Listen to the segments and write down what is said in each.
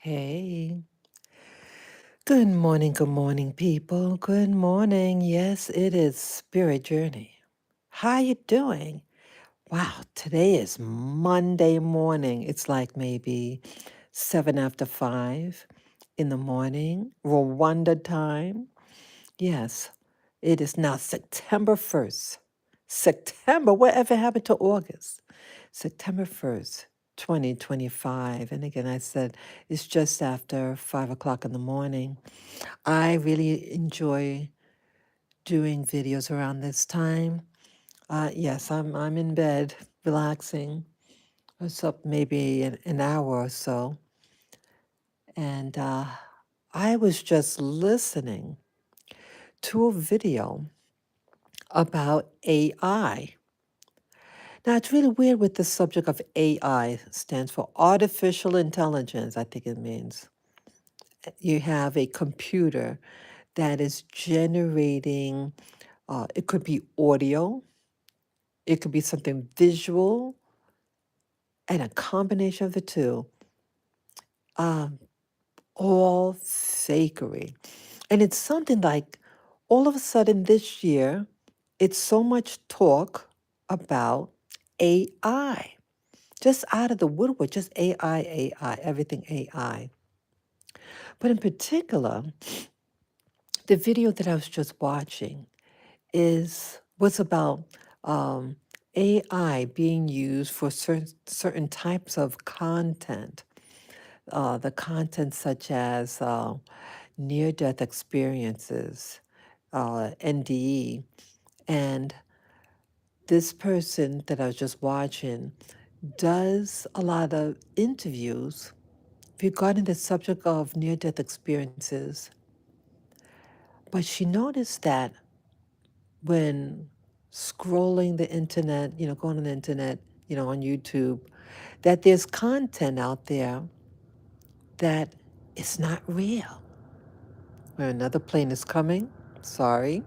Hey, good morning, people. Good morning. Yes, it is Spirit Journey. How you doing? Wow, today is Monday morning. It's like maybe 7 after 5 in the morning, Rwanda time. Yes, it is now September 1st. September, whatever happened to August? September 1st, 2025. And again, I said it's just after 5 o'clock in the morning. I really enjoy doing videos around this time. Yes, I'm in bed, relaxing. I was up maybe an hour or so. And I was just listening to a video about AI. Now, it's really weird with the subject of AI, stands for artificial intelligence, I think it means. You have a computer that is generating, it could be audio, it could be something visual, and a combination of the two, um, all fakery. And it's something like all of a sudden this year, it's so much talk about AI. Just out of the woodwork, just AI, everything AI. But in particular, the video that I was just watching was about um, AI being used for certain types of content. The content such as near-death experiences, NDE, and this person that I was just watching does a lot of interviews regarding the subject of near-death experiences. But she noticed that when scrolling the internet, going on the internet, on YouTube, that there's content out there that is not real. Where another plane is coming. Sorry.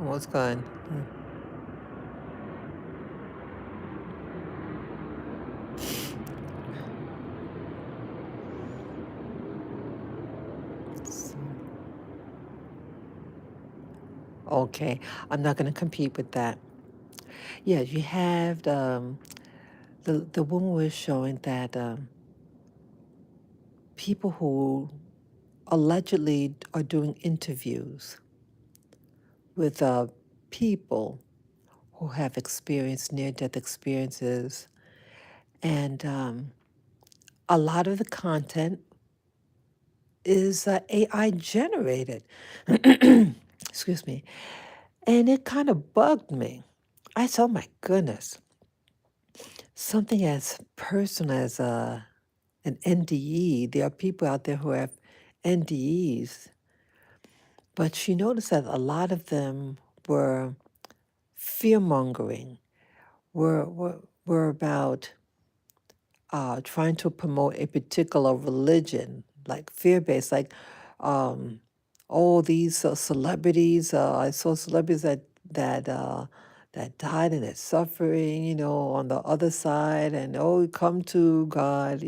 Almost gone. Okay, I'm not going to compete with that. Yeah, you have the woman was showing that people who allegedly are doing interviews with people who have experienced near-death experiences, and a lot of the content is AI generated. Excuse me. And it kind of bugged me. I said, oh my goodness, something as personal as an NDE. There are people out there who have NDEs, but she noticed that a lot of them were fear mongering, were about trying to promote a particular religion, like fear based, like oh, these celebrities. I saw celebrities that died and are suffering, on the other side, and oh, come to God,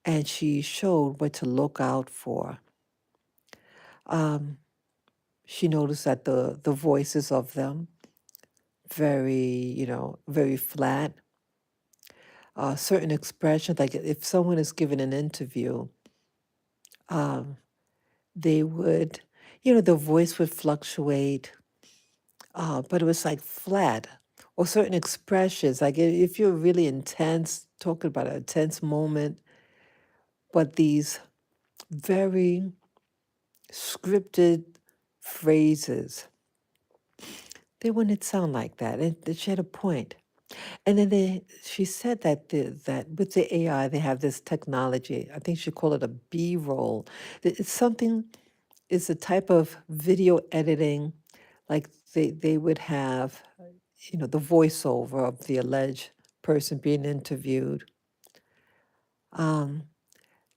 and she showed what to look out for. She noticed that the voices of them very flat. Certain expressions, like if someone is given an interview, um, they would, the voice would fluctuate, but it was like flat. Or certain expressions, like if you're really intense, talking about a tense moment, but these very scripted phrases, they wouldn't sound like that. And she had a point. And then she said that with the AI, they have this technology. I think she called it a B-roll. It's something, it's a type of video editing, like they would have, the voiceover of the alleged person being interviewed. And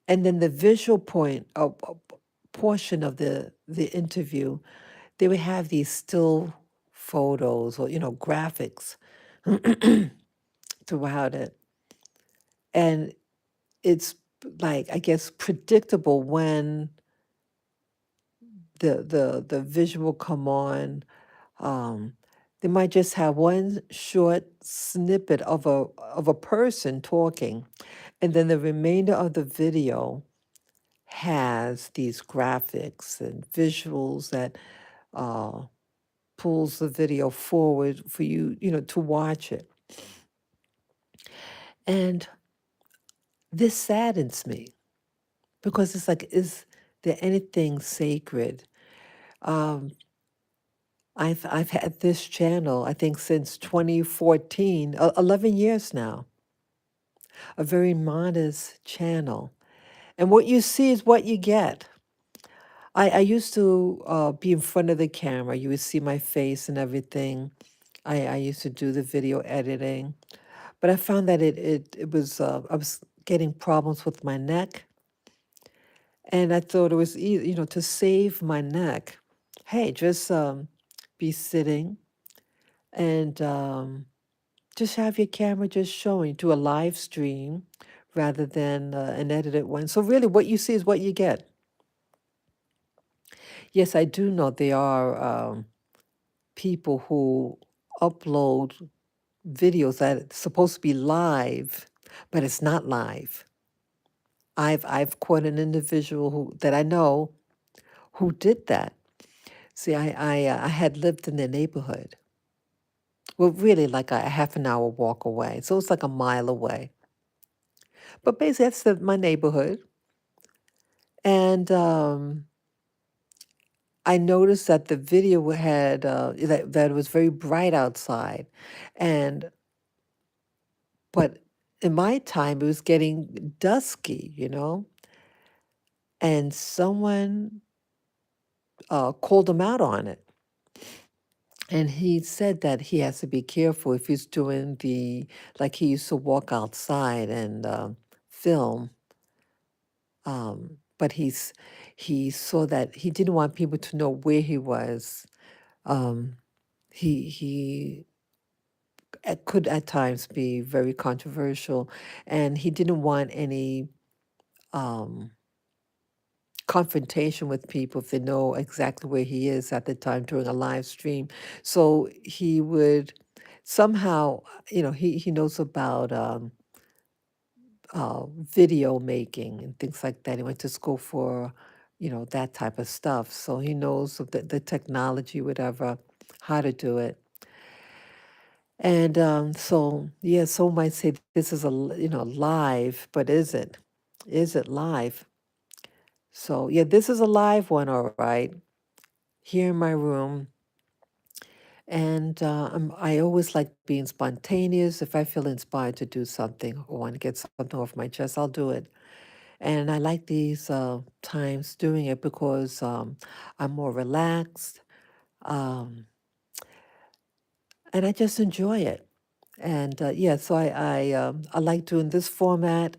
then the visual portion of the interview, they would have these still photos or, graphics throughout it. And it's like, I guess, predictable when the visual come on. Um, they might just have one short snippet of a person talking, and then the remainder of the video has these graphics and visuals that uh, pulls the video forward for you, to watch it. And this saddens me because it's like, is there anything sacred? Um, I've had this channel, I think, since 2014, 11 years now, a very modest channel. And what you see is what you get. I used to be in front of the camera. You would see my face and everything. I used to do the video editing, but I found that it was, I was getting problems with my neck. And I thought it was easy, to save my neck. Hey, just be sitting and just have your camera just showing, do a live stream rather than an edited one. So really what you see is what you get. Yes, I do know there are people who upload videos that it's supposed to be live, but it's not live. I've caught an individual that I know who did that. See, I had lived in their neighborhood. Well, really like a half an hour walk away. So it's like a mile away. But basically, that's my neighborhood. And I noticed that the video had that it was very bright outside, and but in my time it was getting dusky, and someone called him out on it, and he said that he has to be careful if he's doing like he used to walk outside and film, but he saw that he didn't want people to know where he was. Um, he could at times be very controversial, and he didn't want any um, confrontation with people if they know exactly where he is at the time during a live stream. So he would somehow, he knows about video making and things like that. He went to school for, that type of stuff. So he knows of the technology, whatever, how to do it. And so, yeah, some might say this is live, but is it? Is it live? So, yeah, this is a live one, all right, here in my room. And I always like being spontaneous. If I feel inspired to do something or want to get something off my chest, I'll do it. And I like these times doing it because I'm more relaxed, um, and I just enjoy it. And yeah, so I like doing this format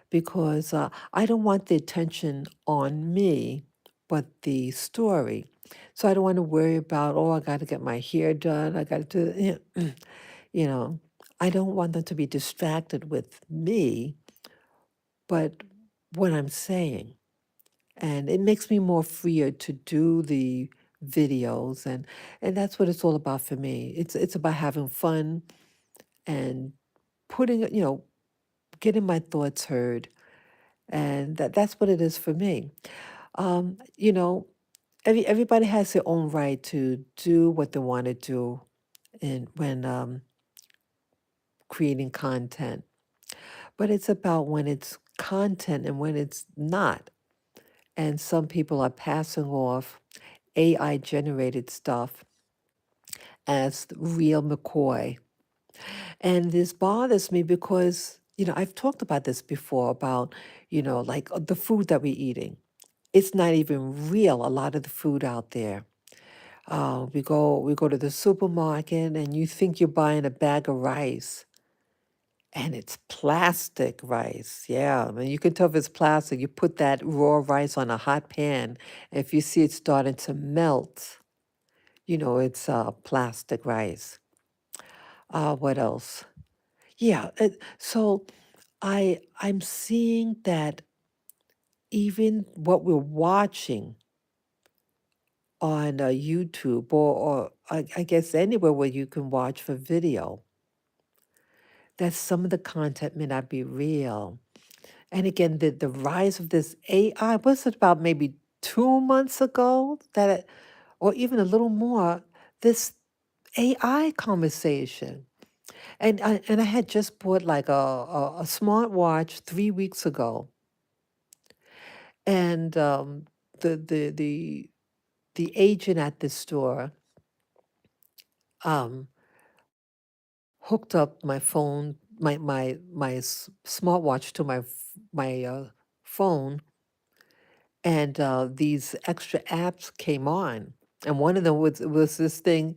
because I don't want the attention on me, but the story. So I don't want to worry about, oh, I got to get my hair done. I got to do, you know, I don't want them to be distracted with me, but what I'm saying. And it makes me more freer to do the videos, and that's what it's all about for me. It's about having fun and putting, getting my thoughts heard, and that's what it is for me. Um, you know, everybody has their own right to do what they want to do in when creating content, but it's about when it's content and when it's not. And some people are passing off AI generated stuff as real McCoy. And this bothers me because, I've talked about this before about, like the food that we're eating. It's not even real, a lot of the food out there. We go to the supermarket and you think you're buying a bag of rice and it's plastic rice. Yeah, I mean, you can tell if it's plastic. You put that raw rice on a hot pan. If you see it starting to melt, It's plastic rice. What else? Yeah. So I'm seeing that even what we're watching on YouTube or I guess anywhere where you can watch for video, that some of the content may not be real. And again, the rise of this AI, was it about maybe 2 months ago or even a little more, this AI conversation. And I had just bought like a smartwatch 3 weeks ago, and the the the the agent at the store um, hooked up my phone, my smartwatch to my phone, and these extra apps came on, and one of them was this thing.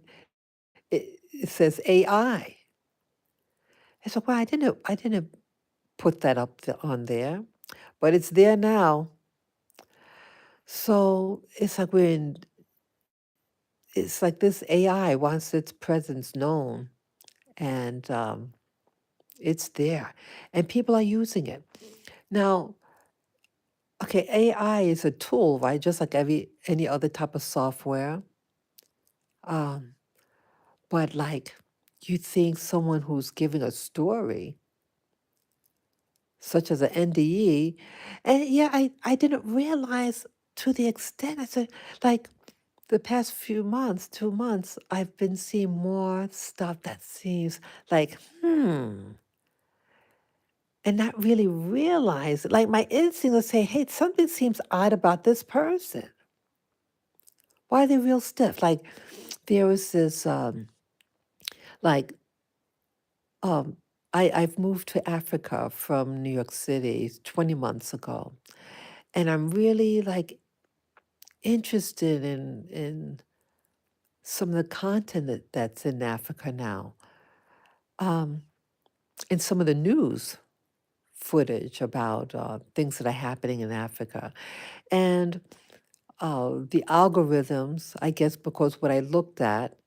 It says AI. I said, "Well, I didn't put that on there, but it's there now." So it's like this AI wants its presence known, and it's there, and people are using it. Now, okay, AI is a tool, right? Just like any other type of software. Um, but like, you think someone who's giving a story, such as an NDE, and yeah, I didn't realize to the extent. I said, like, the past few months, 2 months, I've been seeing more stuff that seems like, and not really realize, like my instinct will say, hey, something seems odd about this person. Why are they real stiff? Like there was this, like, um, I've moved to Africa from New York City 20 months ago. And I'm really like interested in some of the content that's in Africa now. Um, and some of the news footage about things that are happening in Africa. And the algorithms, I guess, because what I looked at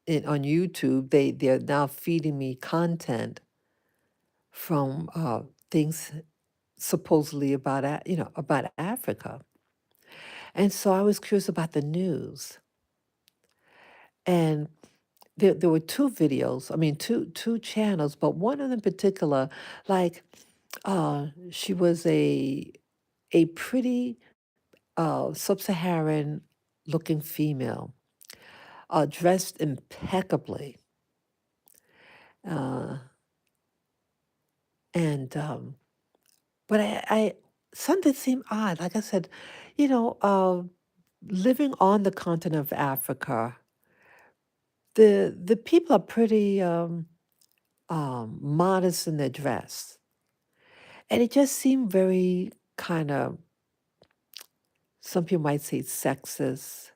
on YouTube, they're now feeding me content from things supposedly about about Africa. And so I was curious about the news. And there were two videos, I mean two channels, but one of them in particular, like she was a pretty sub-Saharan looking female, dressed impeccably. Uh, and but I something seemed odd. Like I said, you know, uh, living on the continent of Africa, the people are pretty modest in their dress, and it just seemed very kind of, some people might say, sexist.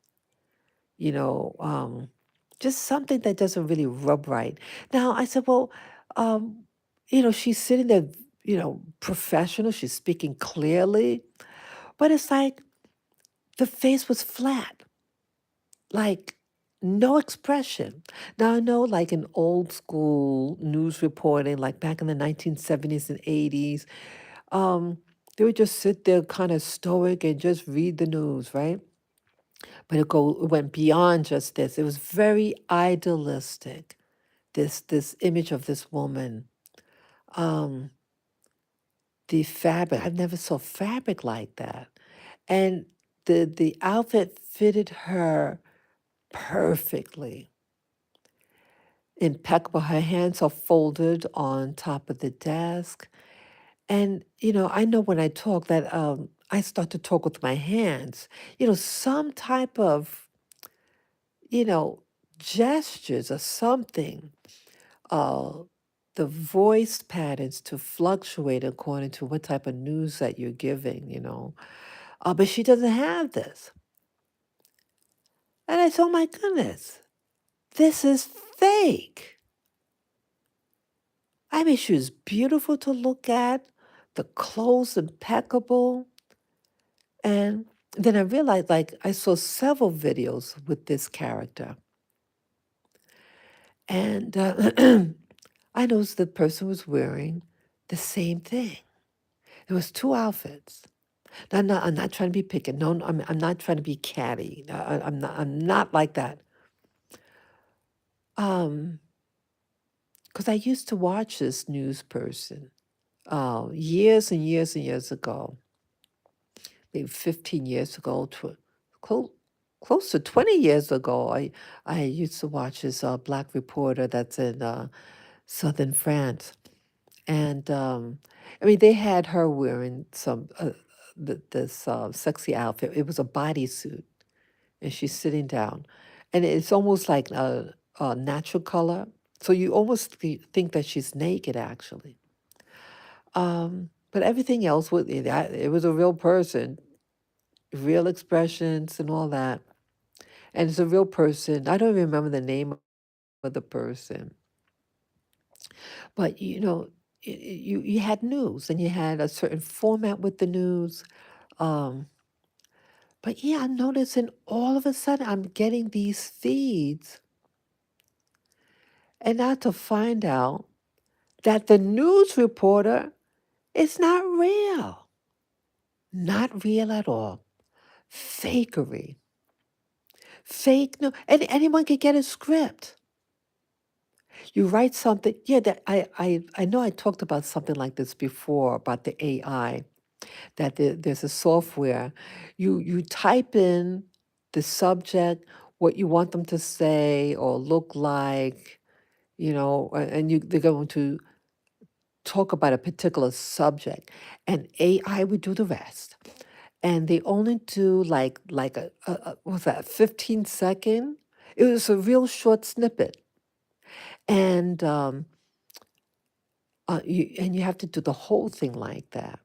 You know, just something that doesn't really rub right. Now I said, well, um, she's sitting there, professional. She's speaking clearly, but it's like the face was flat, like no expression. Now I know, like in old school news reporting, like back in the 1970s and 80s, um, they would just sit there kind of stoic and just read the news, right? But it went beyond just this. It was very idealistic. This image of this woman, um, the fabric. I've never saw fabric like that, and the outfit fitted her perfectly, impeccable. Her hands are folded on top of the desk, and I know when I talk that I start to talk with my hands. Some type of you know gestures or something, uh, the voice patterns to fluctuate according to what type of news that you're giving. But she doesn't have this. And I said, oh my goodness, this is fake. I mean, she was beautiful to look at, the clothes impeccable. And then I realized, like, I saw several videos with this character, and I noticed the person was wearing the same thing. There was two outfits. Now, I'm not trying to be picky. No, I'm not trying to be catty. I'm not like that. Um, because I used to watch this news person, years and years and years ago, maybe 15 years ago, close, close to 20 years ago. I used to watch this black reporter that's in southern France. And I mean, they had her wearing this sexy outfit. It was a bodysuit, and she's sitting down, and it's almost like a natural color. So you almost think that she's naked, actually. But everything else was it was a real person, real expressions and all that, and it's a real person. I don't even remember the name of the person, but you had news and you had a certain format with the news. Um, but yeah, I'm noticing all of a sudden I'm getting these feeds, and now to find out that the news reporter is not real, not real at all. Fakery, fake no, anyone can get a script. You write something. Yeah, that I know I talked about something like this before about the AI. That there's a software. You type in the subject, what you want them to say or look like, and they're going to talk about a particular subject, and AI would do the rest. And they only do like what's that, 15-second? It was a real short snippet, and you have to do the whole thing like that.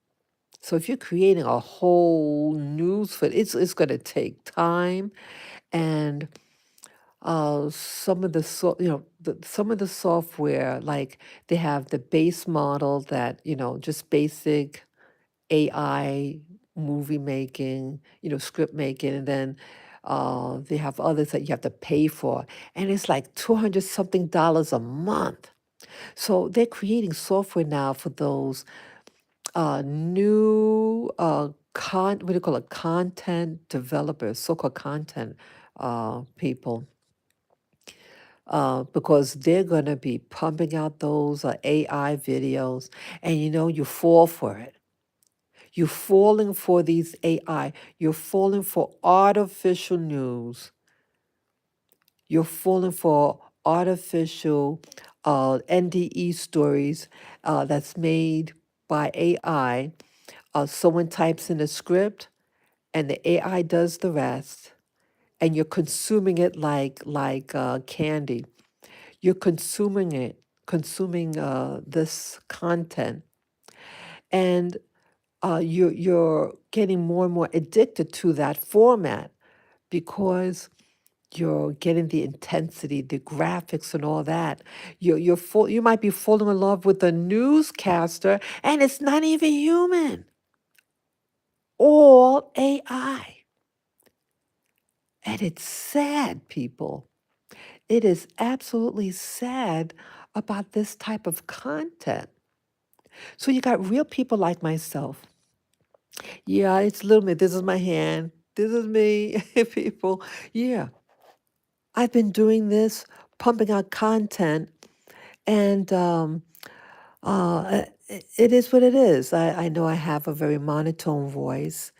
So if you're creating a whole news feed, it's going to take time, and some of the some of the software, like they have the base model that just basic AI movie making, script making, and then they have others that you have to pay for, and it's like 200 something dollars a month. So they're creating software now for those new what do you call it, content developers, so-called content people, because they're going to be pumping out those AI videos, and you fall for it. You're falling for these AI. You're falling for artificial news. You're falling for artificial NDE stories that's made by AI. Someone types in a script, and the AI does the rest, and you're consuming it like candy. You're consuming this content, and you're getting more and more addicted to that format because you're getting the intensity, the graphics, and all that. You might be falling in love with a newscaster, and it's not even human. All AI. And it's sad, people. It is absolutely sad about this type of content. So you got real people like myself. Yeah, it's little me. This is my hand. This is me, people. Yeah, I've been doing this, pumping out content, and it is what it is. I know I have a very monotone voice.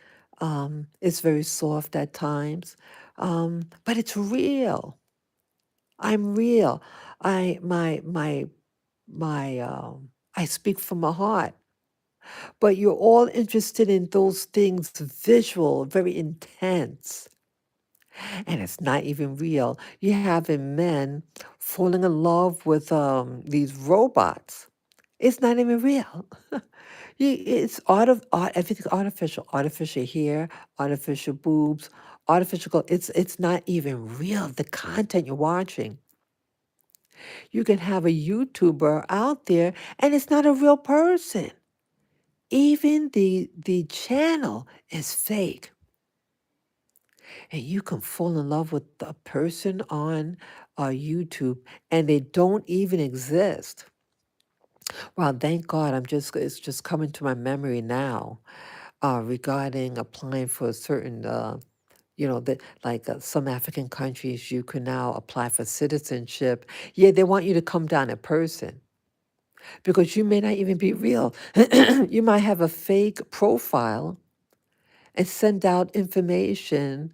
It's very soft at times, but it's real. I'm real. I my my my I speak from my heart. But you're all interested in those things visual, very intense, and it's not even real. You're having men falling in love with these robots. It's not even real. It's everything's artificial. Artificial hair, artificial boobs, It's not even real. The content you're watching. You can have a YouTuber out there, and it's not a real person. Even the channel is fake. And you can fall in love with a person on YouTube and they don't even exist. Well, thank God, it's just coming to my memory now regarding applying for a certain, that like some African countries, you can now apply for citizenship. Yeah, they want you to come down in person because you may not even be real. You might have a fake profile and send out information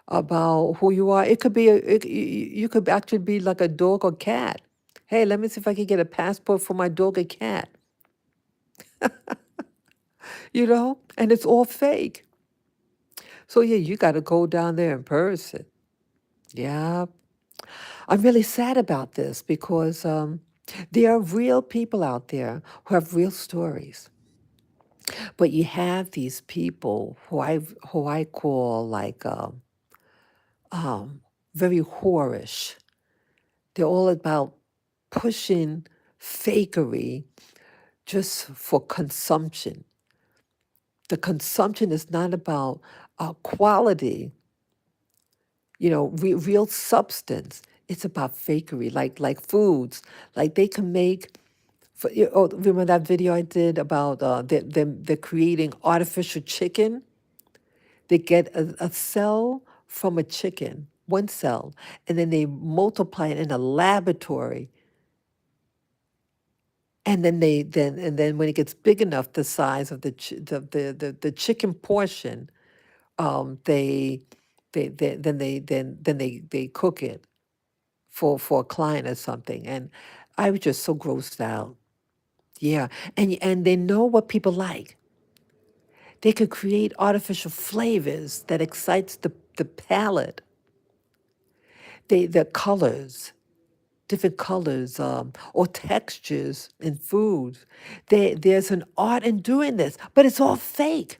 about who you are. It could be you could actually be like a dog or cat. Hey, let me see if I can get a passport for my dog or cat. And it's all fake. So yeah, you got to go down there in person. Yeah, I'm really sad about this because there are real people out there who have real stories, but you have these people who I call like um, very whorish. They're all about pushing fakery just for consumption. The consumption is not about quality, real substance. It's about fakery, like foods. Like they can make. Remember that video I did about they're creating artificial chicken? They get a cell from a chicken, one cell, and then they multiply it in a laboratory. And then when it gets big enough, the size of the chicken portion, they they cook it for a client or something. And I was just so grossed out. Yeah, and they know what people like. They could create artificial flavors that excites the palate. The colors, different colors, or textures in foods. There's an art in doing this, but it's all fake.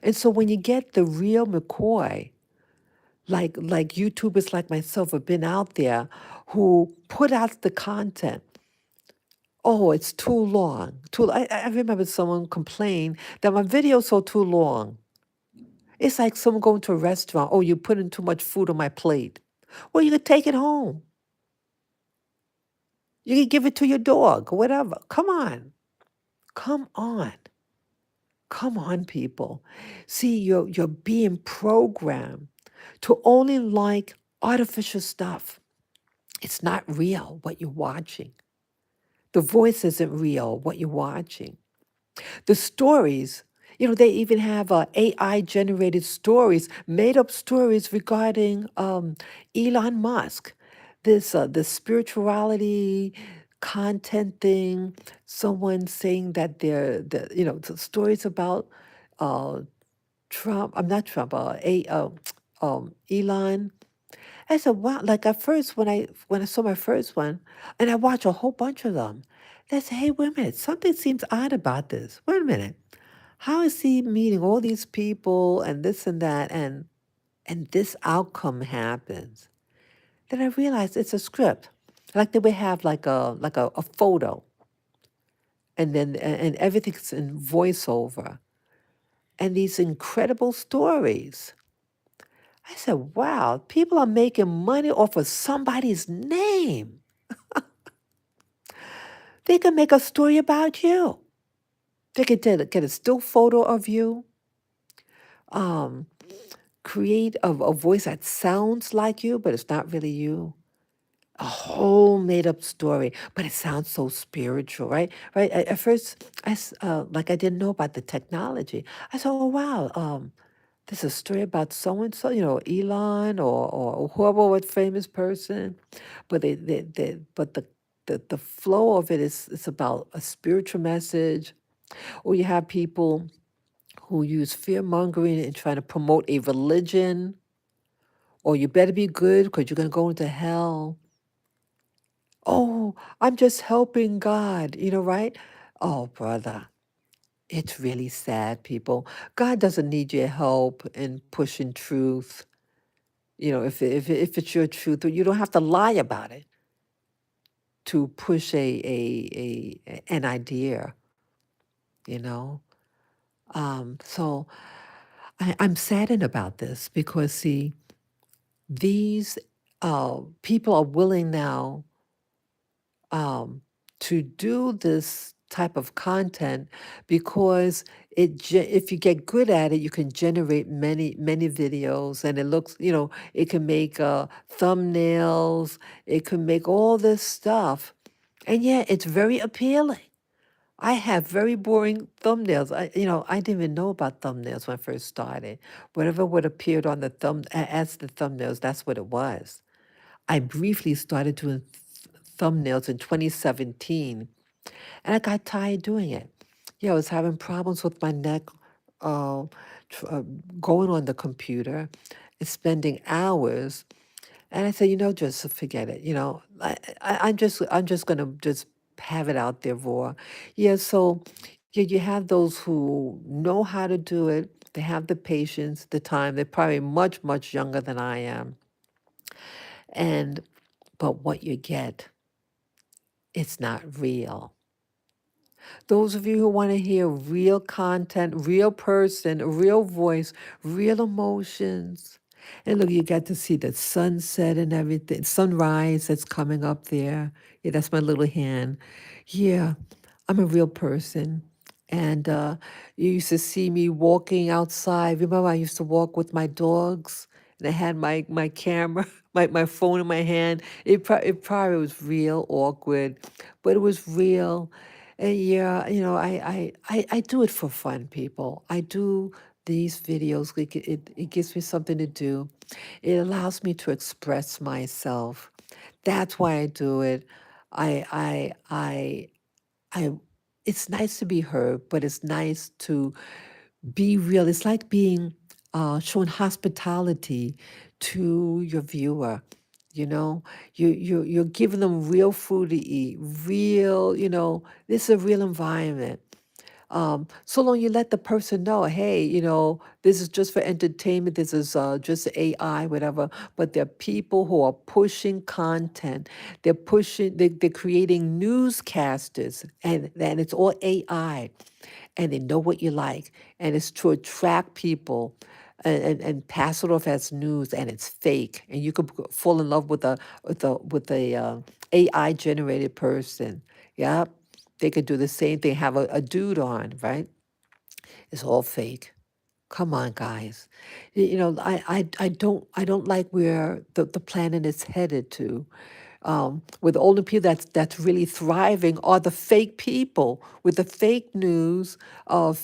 And so when you get the real McCoy, like YouTubers like myself have been out there who put out the content. Oh, it's too long. I remember someone complained that my videos so too long. It's like someone going to a restaurant. Oh, you put in too much food on my plate. Well, you could take it home. You could give it to your dog or whatever. Come on. Come on. Come on, people. See, you're being programmed to only like artificial stuff. It's not real what you're watching. The voice isn't real what you're watching. The stories, they even have AI generated stories, made up stories regarding Elon Musk, this spirituality content thing. Someone saying that the stories about uh, Trump. I'm not Trump. Elon. I said, wow. Like at first, when I saw my first one, and I watched a whole bunch of them, I said, hey, wait a minute. Something seems odd about this. Wait a minute. How is he meeting all these people and this and that, and this outcome happens? Then I realized it's a script. Like they would have like a photo, and then and everything's in voiceover, and these incredible stories. I said, wow, people are making money off of somebody's name. They can make a story about you. They could get a still photo of you, um, create a voice that sounds like you, but it's not really you. A whole made up story, but it sounds so spiritual, right? Right. At first, like I didn't know about the technology. I said, oh, wow, there's a story about so and so, Elon or whoever, what famous person, but the flow of it is about a spiritual message. Or you have people who use fear mongering and trying to promote a religion, or you better be good because you're gonna go into hell. Oh, I'm just helping God, right? Oh, brother, it's really sad, people. God doesn't need your help in pushing truth. If it's your truth, you don't have to lie about it to push an idea, you know. So I'm saddened about this because see. these people are willing now um, to do this type of content because if you get good at it, you can generate many videos, and it looks, it can make thumbnails, it can make all this stuff, and yeah, it's very appealing. I have very boring thumbnails. I didn't even know about thumbnails when I first started. Whatever would appeared on the as the thumbnails, that's what it was. I briefly started doing thumbnails in 2017, and I got tired doing it. Yeah, I was having problems with my neck, uh, going on the computer and spending hours. And I said, just forget it. I'm just gonna just have it out there raw. Yeah, so you have those who know how to do it. They have the patience, the time. They're probably much younger than I am. And but what you get, it's not real. Those of you who want to hear real content, real person, real voice, real emotions. And look, you got to see the sunset and everything, sunrise that's coming up there. Yeah, that's my little hand. Yeah, I'm a real person. And you used to see me walking outside. Remember, I used to walk with my dogs, and I had my camera, my phone in my hand. It probably was real awkward, but it was real. And yeah, I do it for fun, people. I do these videos. It gives me something to do. It allows me to express myself. That's why I do it. I I I I it's nice to be heard, but it's nice to be real. It's like being showing hospitality to your viewer. You know, you're giving them real food to eat, real. This is a real environment. So long you let the person know, hey, this is just for entertainment, this is just AI, whatever. But there are people who are pushing content. They're creating newscasters, and it's all AI, and they know what you like, and it's to attract people. And pass it off as news, and it's fake, and you could fall in love with a AI generated person. Yep, they could do the same thing, have a dude on, right? It's all fake. Come on, guys. I don't like where the planet is headed to. With the only people that's really thriving are the fake people with the fake news of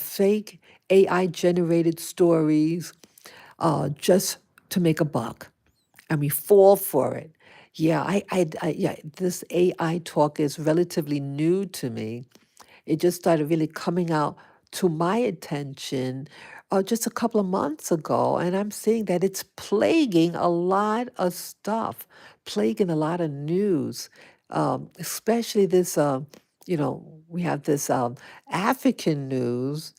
fake AI generated stories, just to make a buck, and we fall for it. Yeah, yeah, this AI talk is relatively new to me. It just started really coming out to my attention just a couple of months ago, and I'm seeing that it's plaguing a lot of stuff, plaguing a lot of news, especially this. We have this African news,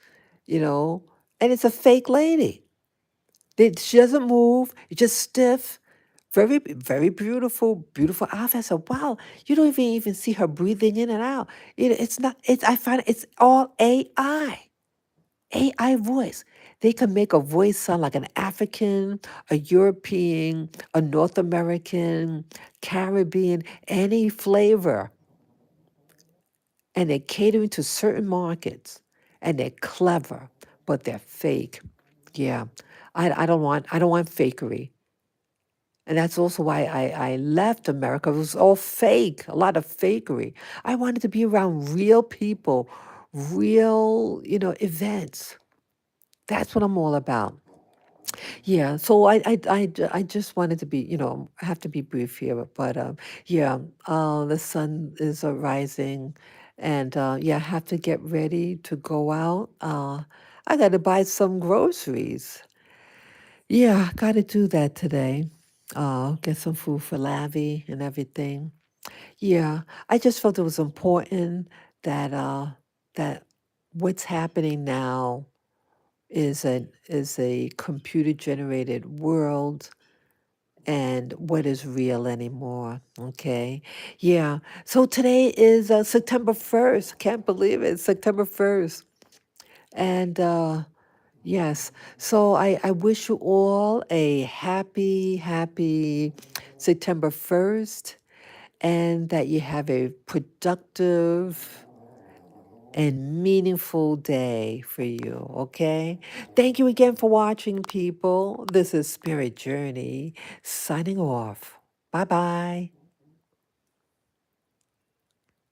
you know, and it's a fake lady. She doesn't move. It's just stiff. Very beautiful, beautiful outfit. I said, wow, you don't even see her breathing in and out. It's not, I find it's all AI. AI voice. They can make a voice sound like an African, a European, a North American, Caribbean, any flavor. And they're catering to certain markets. And they're clever, but they're fake. Yeah. I don't want fakery. And that's also why I left America. It was all fake, a lot of fakery. I wanted to be around real people, real, events. That's what I'm all about. Yeah. So I just wanted to be, I have to be brief here, but yeah, the sun is rising, and yeah, I have to get ready to go out. I got to buy some groceries. Yeah, got to do that today. Get some food for Lavi and everything. Yeah, I just felt it was important that what's happening now is a computer generated world, and what is real anymore. Okay, yeah. So today is September 1st. Can't believe it. September 1st, and Yes. So I wish you all a happy, happy September 1st, and that you have a productive and meaningful day for you, okay? Thank you again for watching, people. This is Spirit Journey signing off. Bye bye.